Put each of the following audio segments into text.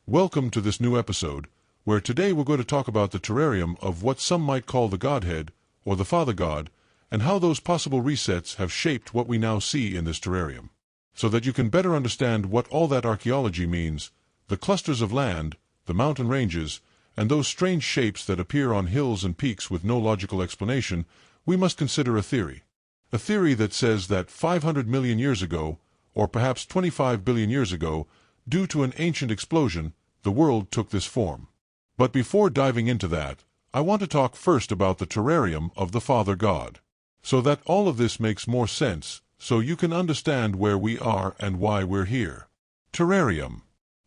Welcome to this new episode, where today we're going to talk about the terrarium of what some might call the Godhead, or the Father God, and how those possible resets have shaped what we now see in this terrarium. So that you can better understand what all that archaeology means, the clusters of land, the mountain ranges, and those strange shapes that appear on hills and peaks with no logical explanation, we must consider a theory. A theory that says that 500 million years ago, or perhaps 25 billion years ago, due to an ancient explosion, the world took this form. But before diving into that, I want to talk first about the terrarium of the Father God, so that all of this makes more sense, so you can understand where we are and why we're here. Terrarium.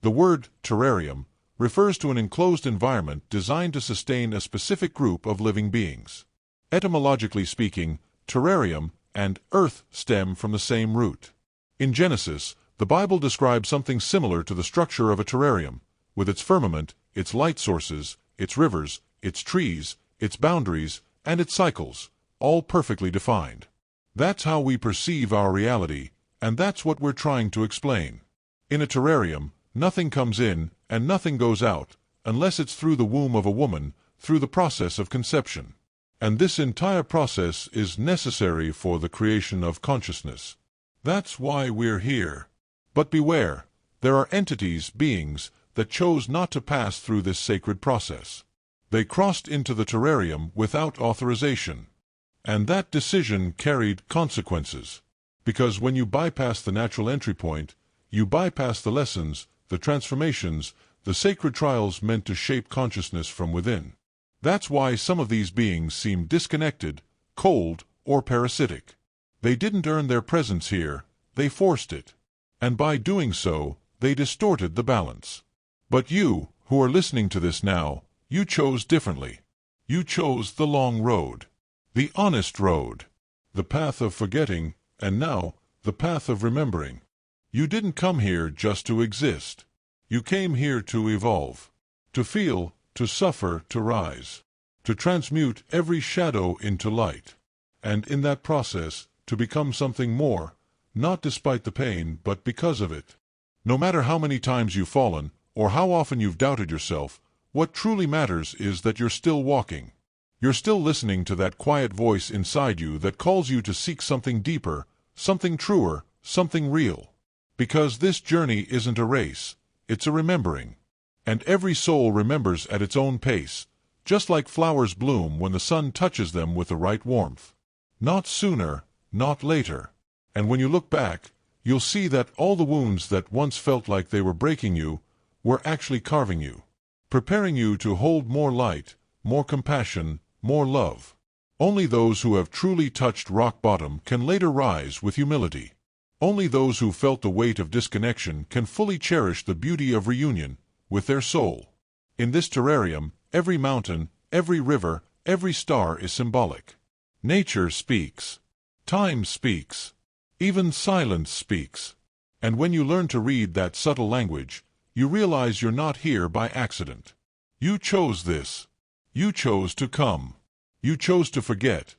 The word terrarium refers to an enclosed environment designed to sustain a specific group of living beings. Etymologically speaking, terrarium and earth stem from the same root. In Genesis, the Bible describes something similar to the structure of a terrarium, with its firmament, its light sources, its rivers, its trees, its boundaries, and its cycles, all perfectly defined. That's how we perceive our reality, and that's what we're trying to explain. In a terrarium, nothing comes in and nothing goes out, unless it's through the womb of a woman, through the process of conception. And this entire process is necessary for the creation of consciousness. That's why we're here. But beware, there are entities, beings, that chose not to pass through this sacred process. They crossed into the terrarium without authorization. And that decision carried consequences. Because when you bypass the natural entry point, you bypass the lessons, the transformations, the sacred trials meant to shape consciousness from within. That's why some of these beings seem disconnected, cold, or parasitic. They didn't earn their presence here, they forced it. And by doing so, they distorted the balance. But you, who are listening to this now, you chose differently. You chose the long road. The honest road. The path of forgetting, and now, the path of remembering. You didn't come here just to exist. You came here to evolve. To feel, to suffer, to rise. To transmute every shadow into light. And in that process, to become something more, not despite the pain, but because of it. No matter how many times you've fallen, or how often you've doubted yourself, what truly matters is that you're still walking. You're still listening to that quiet voice inside you that calls you to seek something deeper, something truer, something real. Because this journey isn't a race, it's a remembering. And every soul remembers at its own pace, just like flowers bloom when the sun touches them with the right warmth. Not sooner, not later. And when you look back, you'll see that all the wounds that once felt like they were breaking you were actually carving you, preparing you to hold more light, more compassion, more love. Only those who have truly touched rock bottom can later rise with humility. Only those who felt the weight of disconnection can fully cherish the beauty of reunion with their soul. In this terrarium, every mountain, every river, every star is symbolic. Nature speaks. Time speaks. Even silence speaks. And when you learn to read that subtle language, you realize you're not here by accident. You chose this. You chose to come. You chose to forget.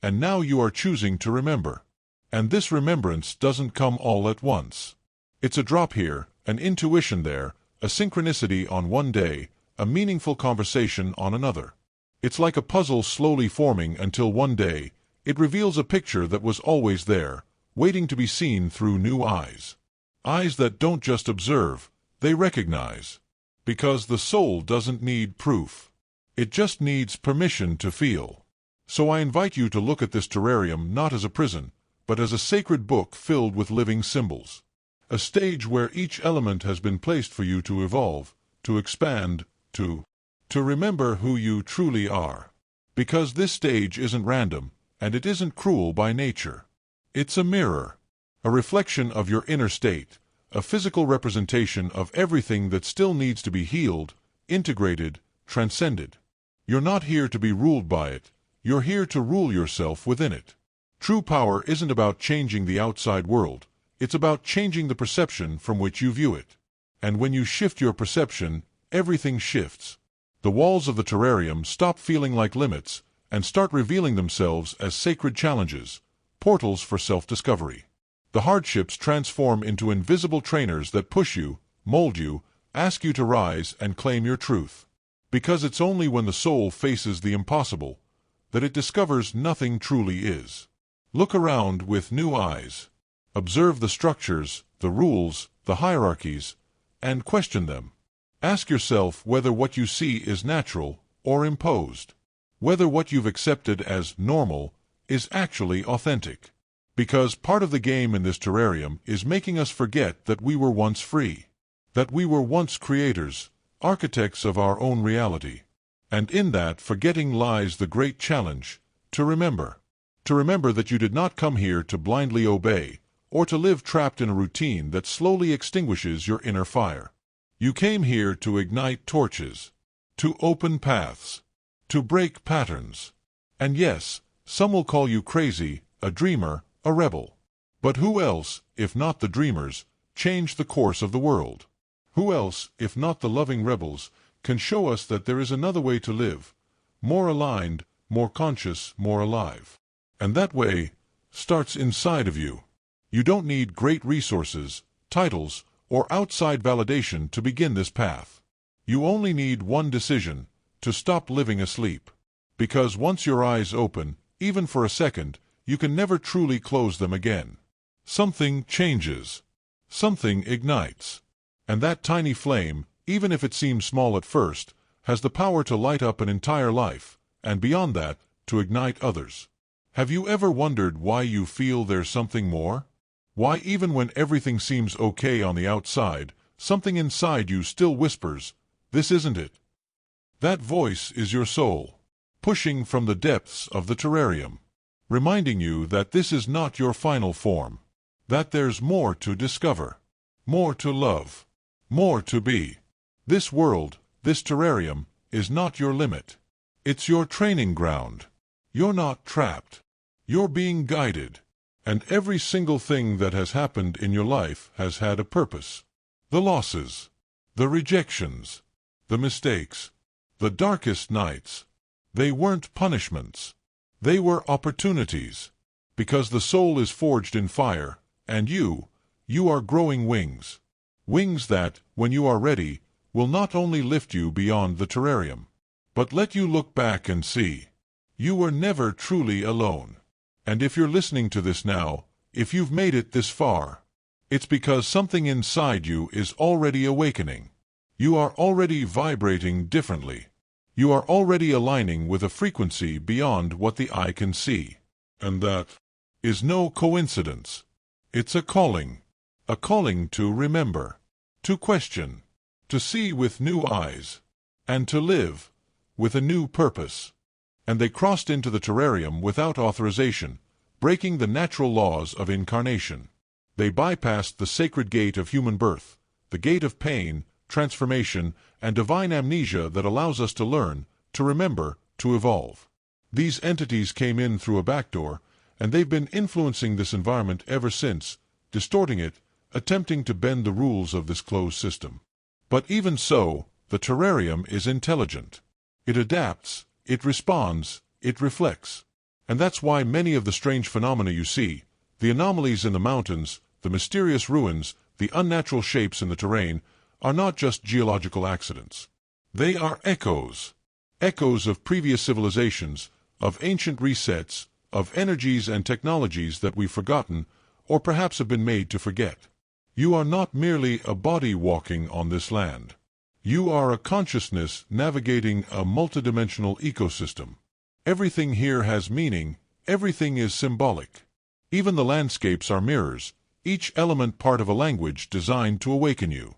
And now you are choosing to remember. And this remembrance doesn't come all at once. It's a drop here, an intuition there, a synchronicity on one day, a meaningful conversation on another. It's like a puzzle slowly forming until one day, it reveals a picture that was always there, waiting to be seen through new eyes. Eyes that don't just observe, they recognize. Because the soul doesn't need proof. It just needs permission to feel. So I invite you to look at this terrarium not as a prison, but as a sacred book filled with living symbols. A stage where each element has been placed for you to evolve, to expand, to remember who you truly are. Because this stage isn't random, and it isn't cruel by nature. It's a mirror, a reflection of your inner state, a physical representation of everything that still needs to be healed, integrated, transcended. You're not here to be ruled by it, you're here to rule yourself within it. True power isn't about changing the outside world, it's about changing the perception from which you view it. And when you shift your perception, everything shifts. The walls of the terrarium stop feeling like limits and start revealing themselves as sacred challenges, portals for self-discovery. The hardships transform into invisible trainers that push you, mold you, ask you to rise and claim your truth. Because it's only when the soul faces the impossible that it discovers nothing truly is. Look around with new eyes. Observe the structures, the rules, the hierarchies, and question them. Ask yourself whether what you see is natural or imposed. Whether what you've accepted as normal is actually authentic. Because part of the game in this terrarium is making us forget that we were once free. That we were once creators, architects of our own reality. And in that forgetting lies the great challenge, to remember. To remember that you did not come here to blindly obey, or to live trapped in a routine that slowly extinguishes your inner fire. You came here to ignite torches, to open paths, to break patterns. And yes, some will call you crazy, a dreamer, a rebel. But who else, if not the dreamers, change the course of the world? Who else, if not the loving rebels, can show us that there is another way to live, more aligned, more conscious, more alive? And that way starts inside of you. You don't need great resources, titles, or outside validation to begin this path. You only need one decision, to stop living asleep. Because once your eyes open, even for a second, you can never truly close them again. Something changes. Something ignites. And that tiny flame, even if it seems small at first, has the power to light up an entire life, and beyond that, to ignite others. Have you ever wondered why you feel there's something more? Why even when everything seems okay on the outside, something inside you still whispers, "This isn't it." That voice is your soul, pushing from the depths of the terrarium, reminding you that this is not your final form, that there's more to discover, more to love, more to be. This world, this terrarium, is not your limit. It's your training ground. You're not trapped. You're being guided. And every single thing that has happened in your life has had a purpose. The losses, the rejections, the mistakes, the darkest nights, they weren't punishments. They were opportunities. Because the soul is forged in fire, and you are growing wings. Wings that, when you are ready, will not only lift you beyond the terrarium, but let you look back and see. You were never truly alone. And if you're listening to this now, if you've made it this far, it's because something inside you is already awakening. You are already vibrating differently. You are already aligning with a frequency beyond what the eye can see. And that is no coincidence. It's a calling to remember, to question, to see with new eyes, and to live with a new purpose. And they crossed into the terrarium without authorization, breaking the natural laws of incarnation. They bypassed the sacred gate of human birth, the gate of pain, transformation, and divine amnesia that allows us to learn, to remember, to evolve. These entities came in through a back door, and they've been influencing this environment ever since, distorting it, attempting to bend the rules of this closed system. But even so, the terrarium is intelligent. It adapts, it responds, it reflects. And that's why many of the strange phenomena you see, the anomalies in the mountains, the mysterious ruins, the unnatural shapes in the terrain, are not just geological accidents. They are echoes. Echoes of previous civilizations, of ancient resets, of energies and technologies that we've forgotten, or perhaps have been made to forget. You are not merely a body walking on this land. You are a consciousness navigating a multidimensional ecosystem. Everything here has meaning, everything is symbolic. Even the landscapes are mirrors, each element part of a language designed to awaken you.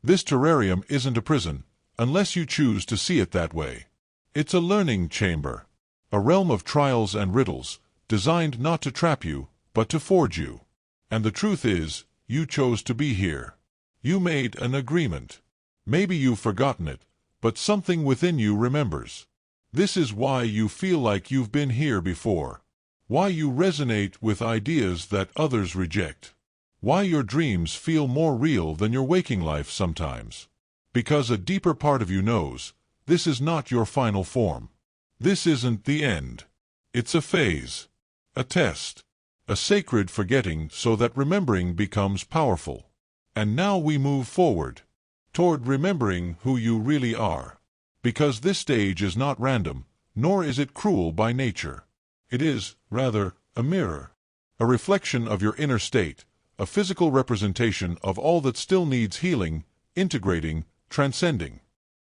This terrarium isn't a prison, unless you choose to see it that way. It's a learning chamber, a realm of trials and riddles, designed not to trap you, but to forge you. And the truth is, you chose to be here. You made an agreement. Maybe you've forgotten it, but something within you remembers. This is why you feel like you've been here before. Why you resonate with ideas that others reject. Why your dreams feel more real than your waking life sometimes. Because a deeper part of you knows, this is not your final form. This isn't the end. It's a phase. A test. A sacred forgetting so that remembering becomes powerful. And now we move forward. toward remembering who you really are. Because this stage is not random, nor is it cruel by nature. It is, rather, a mirror, a reflection of your inner state, a physical representation of all that still needs healing, integrating, transcending.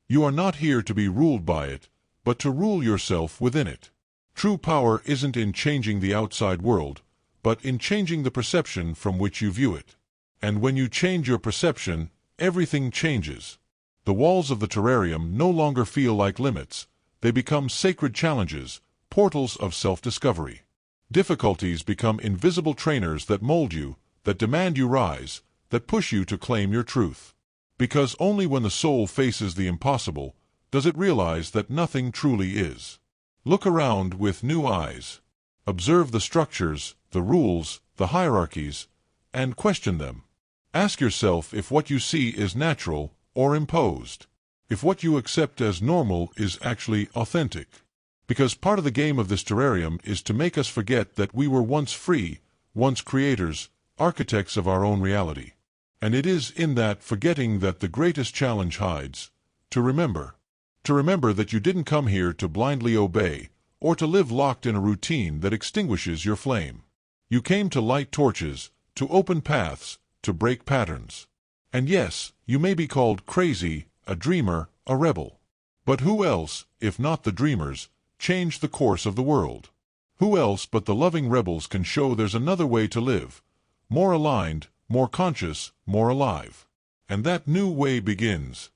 You are not here to be ruled by it, but to rule yourself within it. True power isn't in changing the outside world, but in changing the perception from which you view it. And when you change your perception, everything changes. The walls of the terrarium no longer feel like limits. They become sacred challenges, portals of self-discovery. Difficulties become invisible trainers that mold you, that demand you rise, that push you to claim your truth. Because only when the soul faces the impossible does it realize that nothing truly is. Look around with new eyes. Observe the structures, the rules, the hierarchies, and question them. Ask yourself if what you see is natural or imposed. If what you accept as normal is actually authentic. Because part of the game of this terrarium is to make us forget that we were once free, once creators, architects of our own reality. And it is in that forgetting that the greatest challenge hides. To remember. To remember that you didn't come here to blindly obey, or to live locked in a routine that extinguishes your flame. You came to light torches, to open paths, to break patterns. And yes, you may be called crazy, a dreamer, a rebel. But who else, if not the dreamers, changed the course of the world? Who else but the loving rebels can show there's another way to live, more aligned, more conscious, more alive? And that new way begins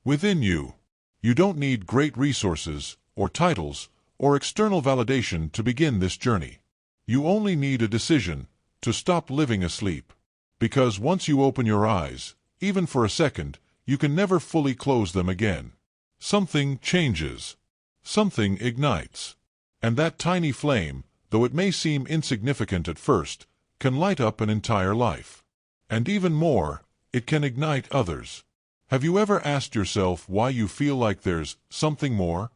within you. You don't need great resources, or titles, or external validation to begin this journey. You only need a decision to stop living asleep. Because once you open your eyes, even for a second, you can never fully close them again. Something changes. Something ignites. And that tiny flame, though it may seem insignificant at first, can light up an entire life. And even more, it can ignite others. Have you ever asked yourself why you feel like there's something more?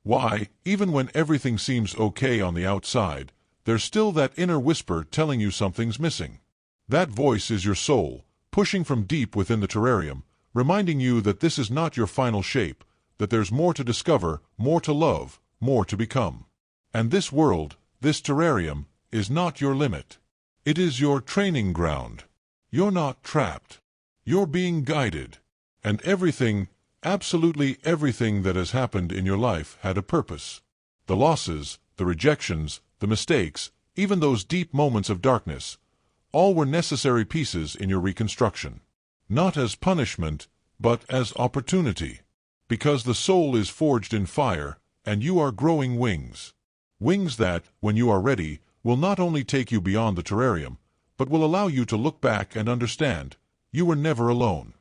Why, even when everything seems okay on the outside, there's still that inner whisper telling you something's missing. That voice is your soul, pushing from deep within the terrarium, reminding you that this is not your final shape, that there's more to discover, more to love, more to become. And this world, this terrarium, is not your limit. It is your training ground. You're not trapped. You're being guided. And everything, absolutely everything that has happened in your life had a purpose. The losses, the rejections, the mistakes, even those deep moments of darkness, all were necessary pieces in your reconstruction. Not as punishment, but as opportunity. Because the soul is forged in fire, and you are growing wings. Wings that, when you are ready, will not only take you beyond the terrarium, but will allow you to look back and understand, you were never alone.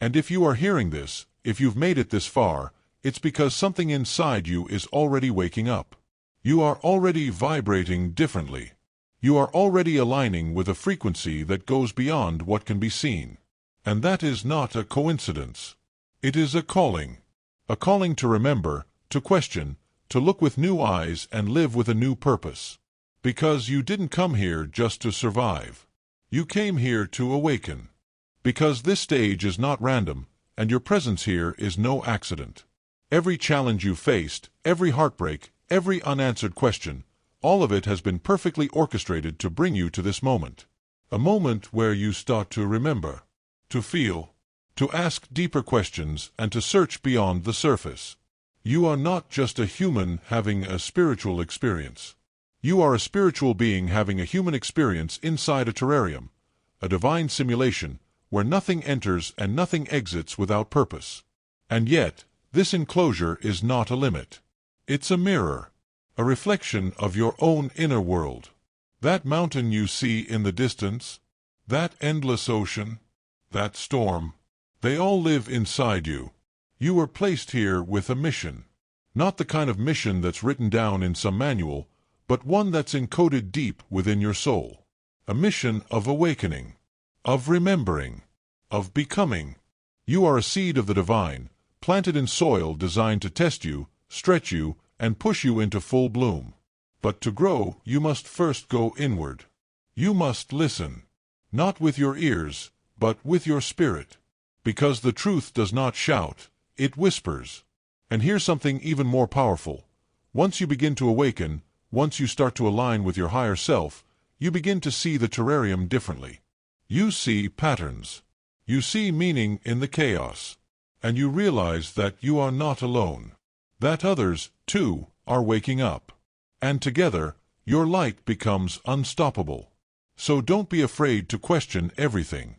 And if you are hearing this, if you've made it this far, it's because something inside you is already waking up. You are already vibrating differently. You are already aligning with a frequency that goes beyond what can be seen. And that is not a coincidence. It is a calling. A calling to remember, to question, to look with new eyes and live with a new purpose. Because you didn't come here just to survive. You came here to awaken. Because this stage is not random, and your presence here is no accident. Every challenge you faced, every heartbreak, every unanswered question, all of it has been perfectly orchestrated to bring you to this moment. A moment where you start to remember, to feel, to ask deeper questions and to search beyond the surface. You are not just a human having a spiritual experience. You are a spiritual being having a human experience inside a terrarium, a divine simulation where nothing enters and nothing exits without purpose. And yet, this enclosure is not a limit. It's a mirror, a reflection of your own inner world. That mountain you see in the distance, that endless ocean, that storm, they all live inside you. You were placed here with a mission. Not the kind of mission that's written down in some manual, but one that's encoded deep within your soul. A mission of awakening, of remembering, of becoming. You are a seed of the divine, planted in soil designed to test you, stretch you, and push you into full bloom. But to grow, you must first go inward. You must listen. Not with your ears, but with your spirit. Because the truth does not shout, it whispers. And here's something even more powerful. Once you begin to awaken, once you start to align with your higher self, you begin to see the terrarium differently. You see patterns. You see meaning in the chaos. And you realize that you are not alone. That others, too, are waking up. And together, your light becomes unstoppable. So don't be afraid to question everything.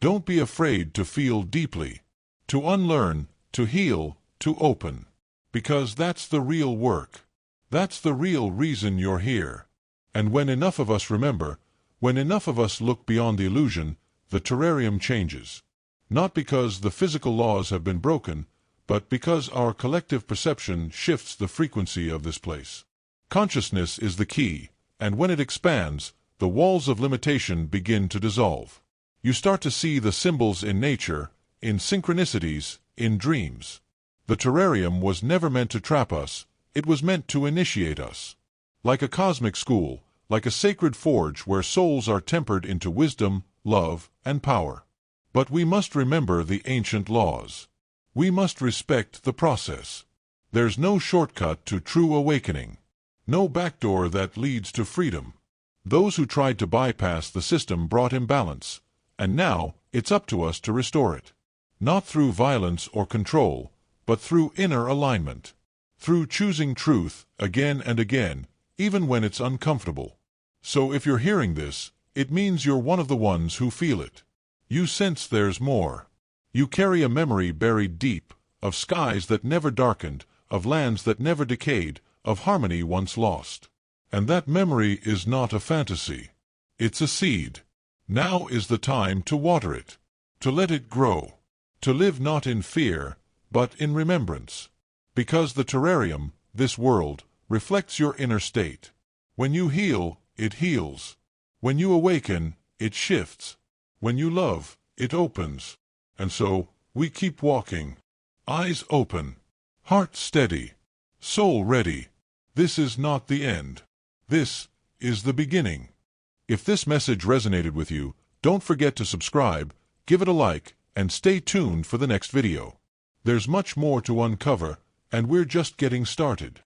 Don't be afraid to feel deeply, to unlearn, to heal, to open. Because that's the real work. That's the real reason you're here. And when enough of us remember, when enough of us look beyond the illusion, the terrarium changes. Not because the physical laws have been broken, but because our collective perception shifts the frequency of this place. Consciousness is the key, and when it expands, the walls of limitation begin to dissolve. You start to see the symbols in nature, in synchronicities, in dreams. The terrarium was never meant to trap us, it was meant to initiate us. Like a cosmic school, like a sacred forge where souls are tempered into wisdom, love, and power. But we must remember the ancient laws. We must respect the process. There's no shortcut to true awakening. No backdoor that leads to freedom. Those who tried to bypass the system brought imbalance, and now it's up to us to restore it. Not through violence or control, but through inner alignment. Through choosing truth again and again, even when it's uncomfortable. So if you're hearing this, it means you're one of the ones who feel it. You sense there's more. You carry a memory buried deep, of skies that never darkened, of lands that never decayed, of harmony once lost. And that memory is not a fantasy. It's a seed. Now is the time to water it, to let it grow, to live not in fear, but in remembrance. Because the terrarium, this world, reflects your inner state. When you heal, it heals. When you awaken, it shifts. When you love, it opens. And so, we keep walking. Eyes open. Heart steady. Soul ready. This is not the end. This is the beginning. If this message resonated with you, don't forget to subscribe, give it a like, and stay tuned for the next video. There's much more to uncover, and we're just getting started.